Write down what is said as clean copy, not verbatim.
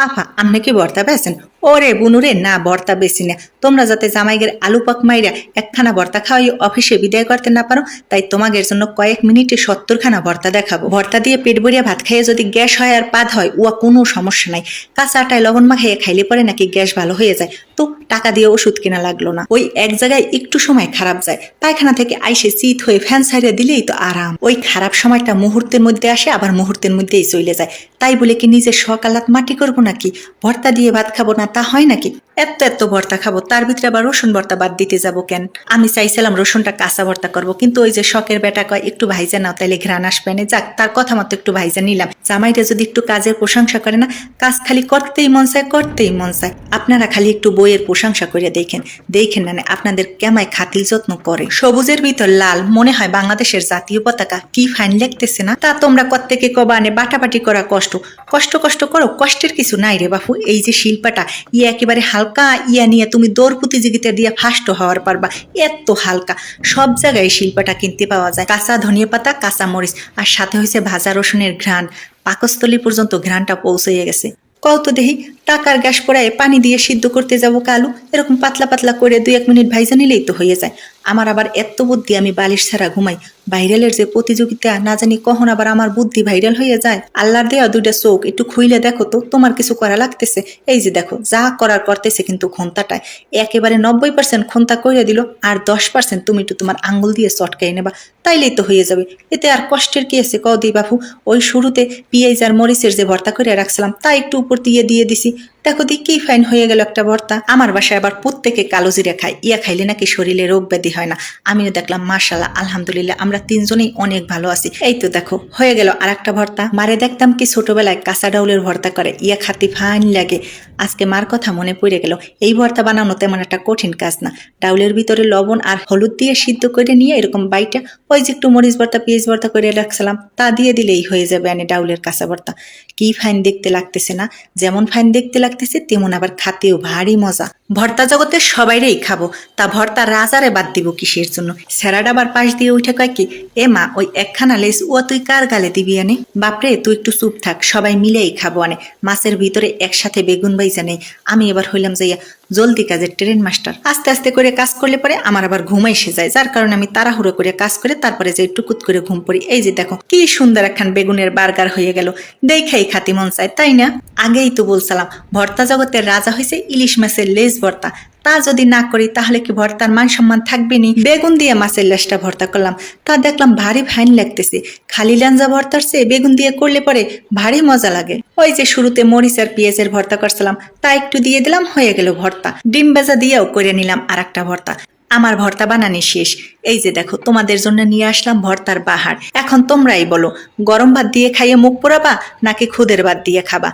আফা আপনি কি ভর্তা পেয়েছেন? ওরে বুনুরে না ভর্তা বেশি না, তোমরা যাতে জামাইগের আলু পাক মাইরা একখানা ভর্তা খাওয়াই অফিসে বিদায় করতে না পারো, তাই তোমাদের জন্য কয়েক মিনিটে 70খানা ভর্তা দেখাবো। ভর্তা দিয়ে পেট ভরিয়া ভাত খাইয়ে যদি গ্যাস হয় আর পাদ হয় উয়া কোনো সমস্যা নাই। কাঁচা আটায় লবণ মাখাইয়ে খাইলে পরে নাকি গ্যাস ভালো হয়ে যায়। তো টাকা দিয়ে ওষুধ কিনা লাগলো না, ওই এক জায়গায় একটু সময় খারাপ যায়, পায়খানা থেকে আইসে চিত হয়ে ফ্যান ছাড়িয়ে দিলেই তো আরাম। ওই খারাপ সময়টা মুহূর্তের মধ্যে আসে আবার মুহূর্তের মধ্যেই চলে যায়। তাই বলে কি নিজের সকালাত মাটি করবো নাকি? ভর্তা দিয়ে ভাত খাবো না তা হয় নাকি? এত এত ভর্তা খাবো, তার ভিতরে আবার রসুন ভর্তা বাদ দিতে যাবো কেন? আমি চাইছিলাম রসুনটা কাঁচা ভর্তা করবো, কিন্তু ওই যে শখের বেটা কয় একটু ভাইজা নাও তাইলে ঘ্রাণ আসবে না। যাক, তার কথা মতো একটু ভাইজা নিলাম। জামাইটা যদি একটু কাজের প্রশংসা করে না, কাজ খালি করতেই মন চায় করতেই মন চায়। আপনারা খালি একটু বইয়ের প্রশংসা করে দেখেন দেখেন না আপনাদের কেমায় খাতির যত্ন করে। সবুজের ভিতর লাল, মনে হয় বাংলাদেশের জাতীয় পতাকা। কি ফাইন লাগতেছে না? তা তোমরা প্রত্যেকে কবা আনে বাটাবাটি করা কষ্ট, কষ্ট কষ্ট করো, কষ্টের কিছু নাই রে বাপু। এই যে শিল্পাটা ইয়া একেবারে হালকা, ইয়া নিয়ে তুমি দৌড় প্রতিযোগিতা দিয়ে ফার্স্ট হওয়ার পারবা, এত হালকা। সব জায়গায় শিল্পাটা কিনতে পাওয়া যায়। কাঁচা ধনিয়া পাতা, কাঁচা মরিচ, আর সাথে হয়েছে ভাজা রসুনের ঘ্রাণ। পাকস্থলী পর্যন্ত ঘ্রাণটা পৌঁছে গেছে। কত দেহি টাকার গ্যাস পড়ায় পানি দিয়ে সিদ্ধ করতে যাবো কালু, এরকম পাতলা পাতলা করে 2-1 মিনিট ভাইজা নিলেই তো হয়ে যায়। আমার আবার এত বুদ্ধি, আমি বালিশ ছাড়া ঘুমাই। ভাইরালের যে প্রতিযোগিতা, না জানি কখন আবার আমার বুদ্ধি ভাইরাল হয়ে যায়। আল্লাহর দেয়া 2টা চোখ, একটু খুইলে দেখো তো তোমার কিছু করা লাগতেছে? এই যে দেখো, যা করার করতেছে, কিন্তু খন্তাটায় একেবারে 90% খন্তা করে দিল, আর 10% তুমি একটু তোমার আঙ্গুল দিয়ে চটকাই নেবা, তাইলেই তো হয়ে যাবে। এতে আর কষ্টের কি আছে কও দি বাপু? ওই শুরুতে পেঁয়াজ আর মরিচের যে ভর্তা করে রাখছিলাম তা একটু উপর দিয়ে দিছি, দেখো দি কি ফাইন হয়ে গেল একটা ভর্তা। আমার বাসায় আবার প্রত্যেকে কালো জিরা খায়, ইয়া খাইলে নাকি শরীরে রোগ ব্যাধি হয় না। আমিও দেখলাম মাশাআল্লাহ আলহামদুলিল্লাহ আমরা 3জনেই অনেক ভালো আছি। এই তো দেখো হয়ে গেল আর একটা ভর্তা। মারে দেখতাম কি ছোটবেলায় কাঁচা ডাউলের ভর্তা করে, ইয়া খাতি ফাইন লাগে। আজকে মার কথা মনে পড়ে গেল। এই ভর্তা বানানো তেমন একটা কঠিন কাজ না। ডাউলের ভিতরে লবণ আর হলুদ দিয়ে সিদ্ধ করে নিয়ে এরকম বাইটা ওই যে একটু মরিচ ভর্তা পেঁয়াজ ভর্তা করে রাখছিলাম তা দিয়ে দিলেই হয়ে যাবে আনে ডাউলের কাঁচা ভর্তা। কি ফাইন দেখতে লাগতেছে না? যেমন ফাইন দেখতে লাগতেছে তেমন আবার খাতেও ভারী মজা। ভর্তা জগতে সবাইরেই খাবো, তা ভর্তা রাজারে বাদ দিব কিসের জন্য? স্যারাড আবার পাশ দিয়ে উঠে কয় কি, এ মা ওই একখানা লেস ও তুই কার গালে দিবি আনে? বাপরে তুই একটু চুপ থাক, সবাই মিলেই খাবো আনে। মাছের ভিতরে একসাথে বেগুন বাইজা নেই। আমি এবার হইলাম যাইয়া জলদি কাজের ট্রেন মাস্টার। আস্তে আস্তে করে কাজ করলে পরে আমার আবার ঘুম এসে যায়, যার কারণে আমি তাড়াহুড়ো করে কাজ করে তারপরে যে টুকুত করে ঘুম পড়ি। এই যে দেখো কি সুন্দর একখান বেগুনের বার্গার হয়ে গেল, দেখাই খাতি মন চায় তাই না? আগেই তো বলছিলাম ভর্তা জগতের রাজা হয়েছে ইলিশ মাছের লেজ ভর্তা। তা যদি না করি তাহলে কি ভর্তার মান সম্মান থাকবে নি? বেগুন দিয়ে মাছের লেজটা ভর্তা করলাম, তা দেখলাম ভারী ফাইন লাগতেছে। খালি ল্যাঞ্জা ভর্তার চেয়ে বেগুন দিয়ে করলে পরে ভারী মজা লাগে। ওই যে শুরুতে মরিচ আর পেঁয়াজের ভর্তা করছিলাম তা একটু দিয়ে দিলাম, হয়ে গেল ভর্তা। ডিম ভাজা দিয়েও করে নিলাম আর একটা ভর্তা। আমার ভর্তা বানানি শেষ। এই যে দেখো তোমাদের জন্য নিয়ে আসলাম ভর্তার বাহার। এখন তোমরাই বলো, গরম ভাত দিয়ে খাইয়ে মুখ পোড়াবা নাকি খুদের ভাত দিয়ে খাবা?